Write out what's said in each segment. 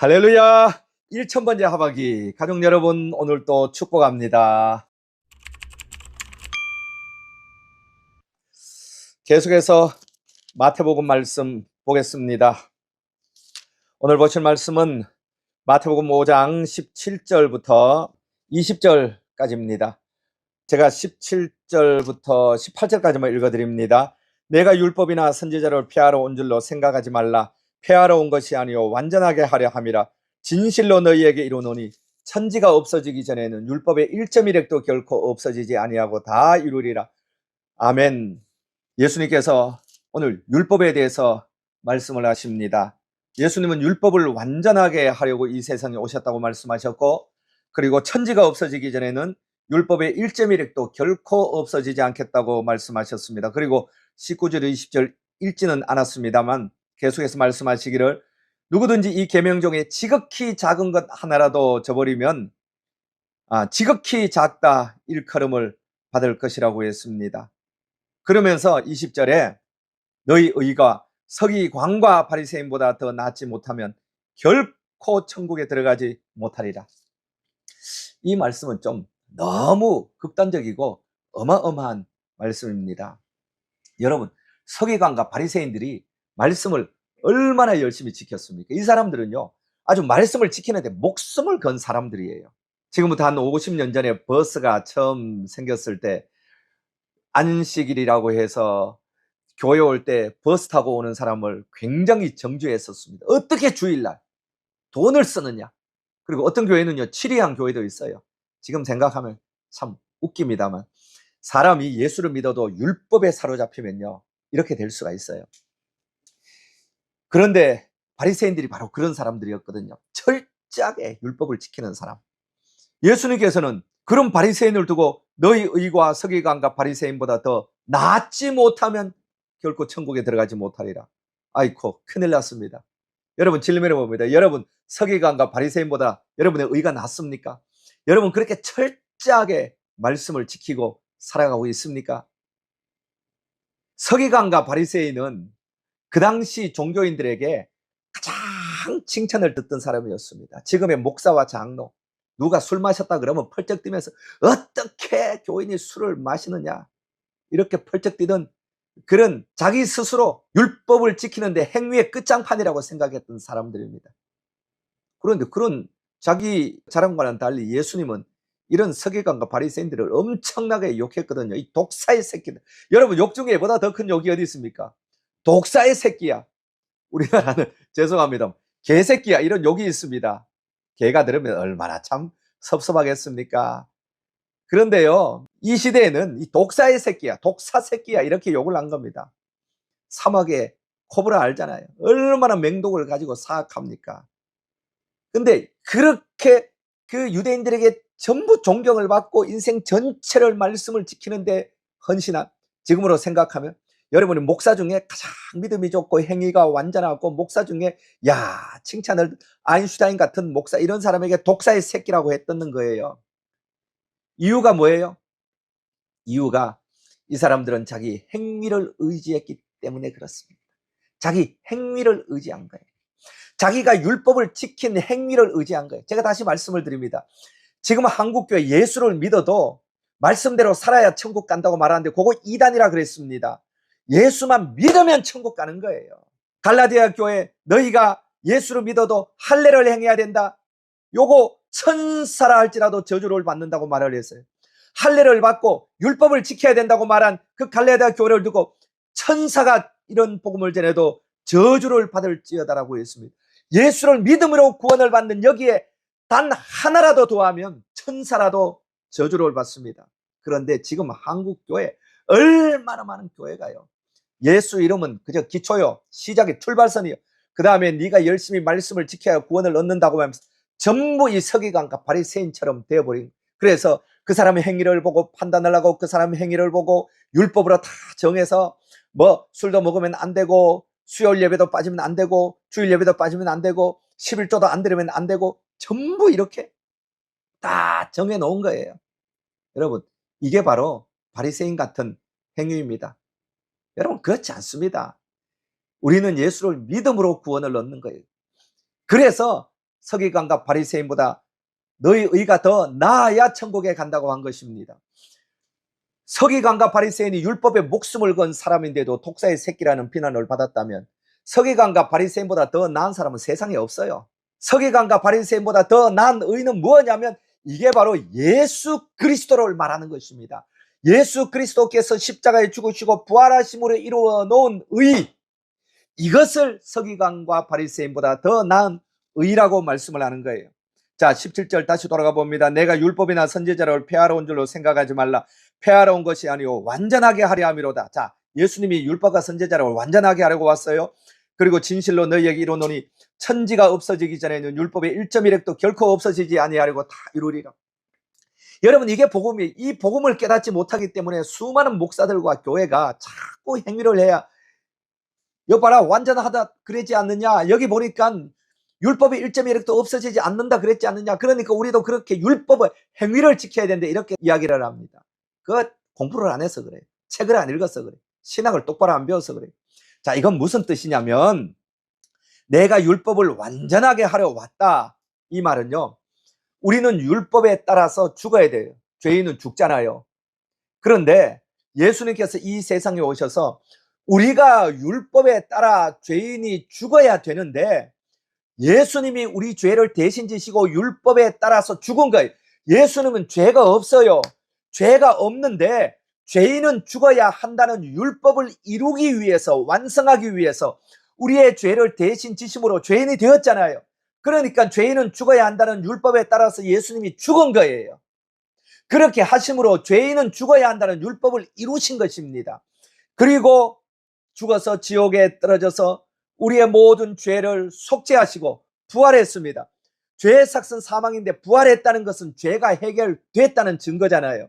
할렐루야! 1000번째 하박이 가족 여러분, 오늘 또 축복합니다. 계속해서 마태복음 말씀 보겠습니다. 오늘 보실 말씀은 마태복음 5장 17절부터 20절까지입니다. 제가 17절부터 18절까지만 읽어드립니다. 내가 율법이나 선지자를 폐하러 온 줄로 생각하지 말라. 폐하러 온 것이 아니요 완전하게 하려 함이라. 진실로 너희에게 이르노니 천지가 없어지기 전에는 율법의 1.1획도 결코 없어지지 아니하고 다 이루리라. 아멘. 예수님께서 오늘 율법에 대해서 말씀을 하십니다. 예수님은 율법을 완전하게 하려고 이 세상에 오셨다고 말씀하셨고, 그리고 천지가 없어지기 전에는 율법의 1.1획도 결코 없어지지 않겠다고 말씀하셨습니다. 그리고 19절 20절 읽지는 않았습니다만 계속해서 말씀하시기를 누구든지 이 계명 중에 지극히 작은 것 하나라도 저버리면 지극히 작다 일컬음을 받을 것이라고 했습니다. 그러면서 20절에 너희 의가 서기관과 바리새인보다 더 낫지 못하면 결코 천국에 들어가지 못하리라. 이 말씀은 좀 너무 극단적이고 어마어마한 말씀입니다. 여러분, 서기관과 바리새인들이 말씀을 얼마나 열심히 지켰습니까? 이 사람들은요, 아주 말씀을 지키는데 목숨을 건 사람들이에요. 지금부터 한 50년 전에 버스가 처음 생겼을 때 안식일이라고 해서 교회 올 때 버스 타고 오는 사람을 굉장히 정죄했었습니다. 어떻게 주일날 돈을 쓰느냐. 그리고 어떤 교회는요, 7위한 교회도 있어요. 지금 생각하면 참 웃깁니다만 사람이 예수를 믿어도 율법에 사로잡히면요, 이렇게 될 수가 있어요. 그런데 바리새인들이 바로 그런 사람들이었거든요. 철저하게 율법을 지키는 사람. 예수님께서는 그런 바리새인을 두고 너희 의와 서기관과 바리새인보다 더 낫지 못하면 결코 천국에 들어가지 못하리라. 아이고, 큰일 났습니다. 여러분, 질문해 봅니다. 여러분, 서기관과 바리새인보다 여러분의 의가 낫습니까? 여러분, 그렇게 철저하게 말씀을 지키고 살아가고 있습니까? 서기관과 바리새인은 그 당시 종교인들에게 가장 칭찬을 듣던 사람이었습니다. 지금의 목사와 장로, 누가 술 마셨다 그러면 펄쩍 뛰면서 어떻게 교인이 술을 마시느냐, 이렇게 펄쩍 뛰던 그런 자기 스스로 율법을 지키는데 행위의 끝장판이라고 생각했던 사람들입니다. 그런데 그런 자기 자랑과는 달리 예수님은 이런 서기관과 바리새인들을 엄청나게 욕했거든요. 이 독사의 새끼들. 여러분, 욕 중에 보다 더 큰 욕이 어디 있습니까? 독사의 새끼야. 우리나라는 죄송합니다, 개새끼야, 이런 욕이 있습니다. 개가 들으면 얼마나 참 섭섭하겠습니까? 그런데요, 이 시대에는 이 독사의 새끼야, 독사 새끼야, 이렇게 욕을 한 겁니다. 사막의 코브라 알잖아요. 얼마나 맹독을 가지고 사악합니까? 근데 그렇게 그 유대인들에게 전부 존경을 받고 인생 전체를 말씀을 지키는데 헌신한, 지금으로 생각하면 여러분이 목사 중에 가장 믿음이 좋고 행위가 완전하고 목사 중에 칭찬을, 아인슈타인 같은 목사, 이런 사람에게 독사의 새끼라고 했던 거예요. 이유가 뭐예요? 이유가 이 사람들은 자기 행위를 의지했기 때문에 그렇습니다. 자기 행위를 의지한 거예요. 자기가 율법을 지킨 행위를 의지한 거예요. 제가 다시 말씀을 드립니다. 지금 한국교회 예수를 믿어도 말씀대로 살아야 천국 간다고 말하는데 그거 이단이라 그랬습니다. 예수만 믿으면 천국 가는 거예요. 갈라디아 교회 너희가 예수를 믿어도 할례를 행해야 된다. 요거 천사라 할지라도 저주를 받는다고 말을 했어요. 할례를 받고 율법을 지켜야 된다고 말한 그 갈라디아 교회를 두고 천사가 이런 복음을 전해도 저주를 받을지어다라고 했습니다. 예수를 믿음으로 구원을 받는 여기에 단 하나라도 더하면 천사라도 저주를 받습니다. 그런데 지금 한국교회 얼마나 많은 교회가요, 예수 이름은 그저 기초요, 시작이 출발선이요, 그 다음에 네가 열심히 말씀을 지켜야 구원을 얻는다고 하면서 전부 이 서기관과 바리새인처럼 되어버린. 그래서 그 사람의 행위를 보고 판단을 하고 그 사람의 행위를 보고 율법으로 다 정해서 뭐 술도 먹으면 안 되고 수요일 예배도 빠지면 안 되고 주일 예배도 빠지면 안 되고 11조도 안 드리면 안 되고 전부 이렇게 다 정해 놓은 거예요. 여러분, 이게 바로 바리새인 같은 행위입니다. 여러분, 그렇지 않습니다. 우리는 예수를 믿음으로 구원을 얻는 거예요. 그래서 서기관과 바리새인보다 너희 의가 더 나아야 천국에 간다고 한 것입니다. 서기관과 바리새인이 율법에 목숨을 건 사람인데도 독사의 새끼라는 비난을 받았다면 서기관과 바리새인보다 더 나은 사람은 세상에 없어요. 서기관과 바리새인보다 더 나은 의는 무엇이냐면 이게 바로 예수 그리스도를 말하는 것입니다. 예수 그리스도께서 십자가에 죽으시고 부활하심으로 이루어 놓은 의, 이것을 서기관과 바리새인보다 더 나은 의라고 말씀을 하는 거예요. 자, 17절 다시 돌아가 봅니다. 내가 율법이나 선지자를 폐하러 온 줄로 생각하지 말라. 폐하러 온 것이 아니오 완전하게 하려 함이로다. 자, 예수님이 율법과 선지자를 완전하게 하려고 왔어요. 그리고 진실로 너희에게 이르노니 천지가 없어지기 전에는 율법의 1.1획도 결코 없어지지 아니하려고 다 이루리라. 여러분, 이게 복음이, 이 복음을 깨닫지 못하기 때문에 수많은 목사들과 교회가 자꾸 행위를 해야 여봐라 완전하다 그랬지 않느냐, 여기 보니까 율법의 1.1획도 없어지지 않는다 그랬지 않느냐, 그러니까 우리도 그렇게 율법의 행위를 지켜야 되는데 이렇게 이야기를 합니다. 그 공부를 안 해서 그래, 책을 안 읽어서 그래, 신학을 똑바로 안 배워서 그래. 자, 이건 무슨 뜻이냐면 내가 율법을 완전하게 하려 왔다, 이 말은요, 우리는 율법에 따라서 죽어야 돼요. 죄인은 죽잖아요. 그런데 예수님께서 이 세상에 오셔서 우리가 율법에 따라 죄인이 죽어야 되는데 예수님이 우리 죄를 대신 지시고 율법에 따라서 죽은 거예요. 예수님은 죄가 없어요. 죄가 없는데 죄인은 죽어야 한다는 율법을 이루기 위해서, 완성하기 위해서 우리의 죄를 대신 지심으로 죄인이 되었잖아요. 그러니까 죄인은 죽어야 한다는 율법에 따라서 예수님이 죽은 거예요. 그렇게 하심으로 죄인은 죽어야 한다는 율법을 이루신 것입니다. 그리고 죽어서 지옥에 떨어져서 우리의 모든 죄를 속죄하시고 부활했습니다. 죄의 삭은 사망인데 부활했다는 것은 죄가 해결됐다는 증거잖아요.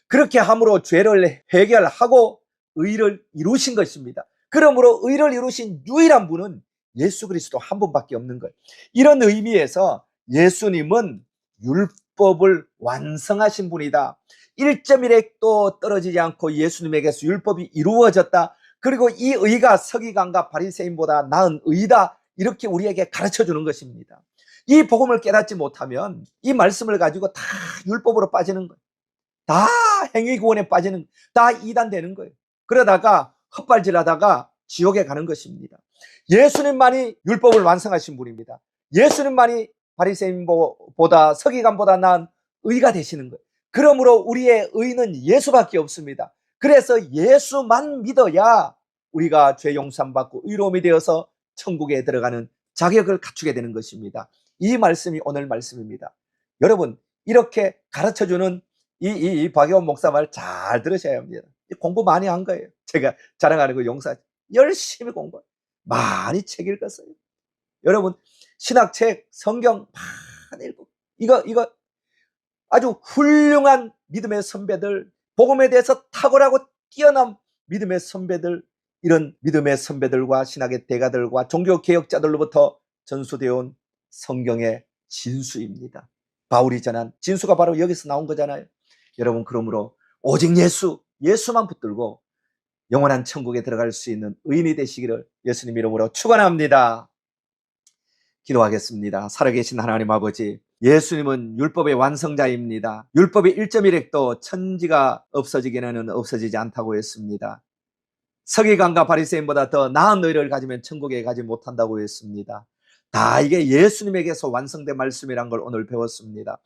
그렇게 함으로 죄를 해결하고 의를 이루신 것입니다. 그러므로 의를 이루신 유일한 분은 예수 그리스도 한 분밖에 없는 거예요. 이런 의미에서 예수님은 율법을 완성하신 분이다. 1.1획도 떨어지지 않고 예수님에게서 율법이 이루어졌다. 그리고 이 의가 서기관과 바리새인보다 나은 의다, 이렇게 우리에게 가르쳐 주는 것입니다. 이 복음을 깨닫지 못하면 이 말씀을 가지고 다 율법으로 빠지는 거예요. 다 행위구원에 빠지는, 다 이단되는 거예요. 그러다가 헛발질하다가 지옥에 가는 것입니다. 예수님만이 율법을 완성하신 분입니다. 예수님만이 바리새인보다 서기관보다 나은 의가 되시는 거예요. 그러므로 우리의 의는 예수밖에 없습니다. 그래서 예수만 믿어야 우리가 죄 용서함 받고 의로움이 되어서 천국에 들어가는 자격을 갖추게 되는 것입니다. 이 말씀이 오늘 말씀입니다. 여러분, 이렇게 가르쳐주는 이 박여원 목사 말 잘 들으셔야 합니다. 공부 많이 한 거예요. 제가 자랑하는 거 용사 열심히 공부, 많이 책 읽었어요. 여러분, 신학책, 성경 많이 읽고, 이거 아주 훌륭한 믿음의 선배들, 복음에 대해서 탁월하고 뛰어난 믿음의 선배들, 이런 믿음의 선배들과 신학의 대가들과 종교개혁자들로부터 전수되어 온 성경의 진수입니다. 바울이 전한 진수가 바로 여기서 나온 거잖아요. 여러분, 그러므로 오직 예수만 붙들고 영원한 천국에 들어갈 수 있는 의인이 되시기를 예수님 이름으로 축원합니다. 기도하겠습니다. 살아계신 하나님 아버지, 예수님은 율법의 완성자입니다. 율법의 1.1획도 천지가 없어지기에는 없어지지 않다고 했습니다. 서기관과 바리새인보다 더 나은 의를 가지면 천국에 가지 못한다고 했습니다. 다 이게 예수님에게서 완성된 말씀이란 걸 오늘 배웠습니다.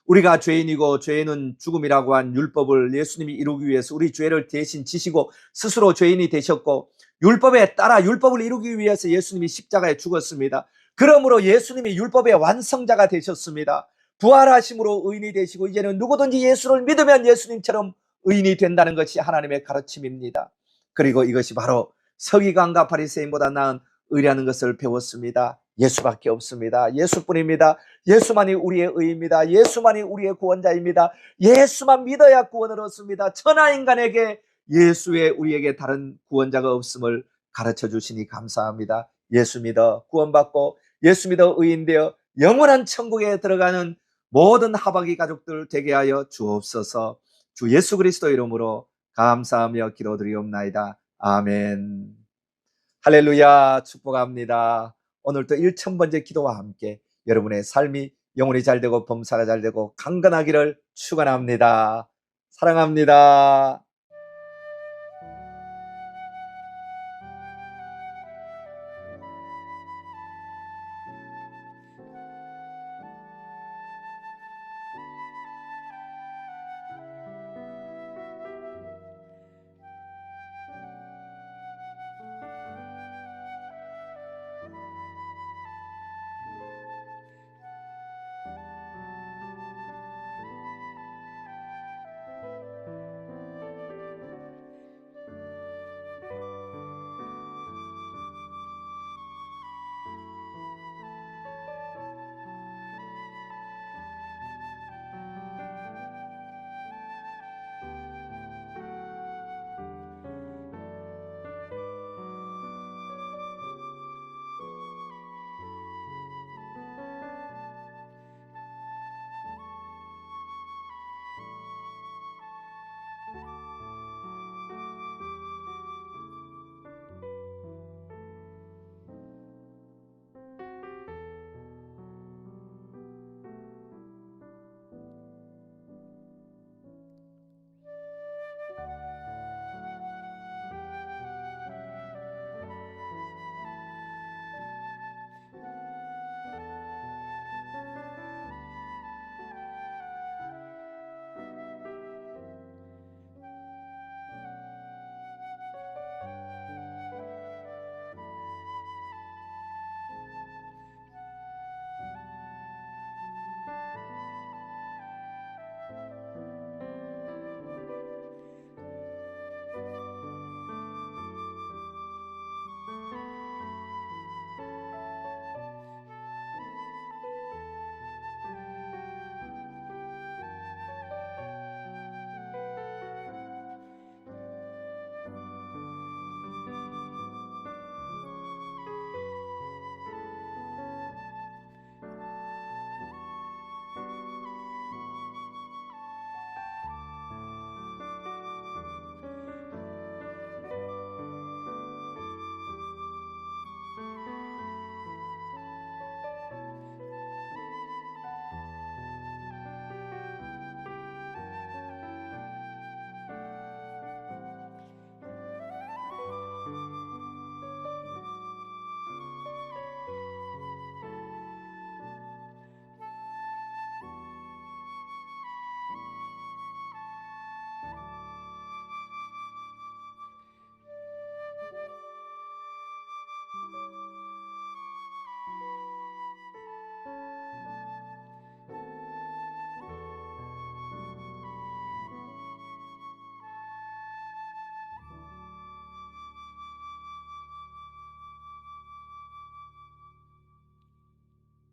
우리가 죄인이고 죄인은 죽음이라고 한 율법을 예수님이 이루기 위해서 우리 죄를 대신 지시고 스스로 죄인이 되셨고, 율법에 따라 율법을 이루기 위해서 예수님이 십자가에 죽었습니다. 그러므로 예수님이 율법의 완성자가 되셨습니다. 부활하심으로 의인이 되시고 이제는 누구든지 예수를 믿으면 예수님처럼 의인이 된다는 것이 하나님의 가르침입니다. 그리고 이것이 바로 서기관과 바리새인보다 나은 의라는 것을 배웠습니다. 예수밖에 없습니다. 예수뿐입니다. 예수만이 우리의 의입니다. 예수만이 우리의 구원자입니다. 예수만 믿어야 구원을 얻습니다. 천하 인간에게 예수 외에 우리에게 다른 구원자가 없음을 가르쳐 주시니 감사합니다. 예수 믿어 구원받고 예수 믿어 의인되어 영원한 천국에 들어가는 모든 하박이 가족들 되게 하여 주옵소서. 주 예수 그리스도 이름으로 감사하며 기도드리옵나이다. 아멘. 할렐루야. 축복합니다. 오늘도 1000번째 기도와 함께 여러분의 삶이 영혼이 잘 되고 범사가 잘 되고 강건하기를 축원합니다. 사랑합니다.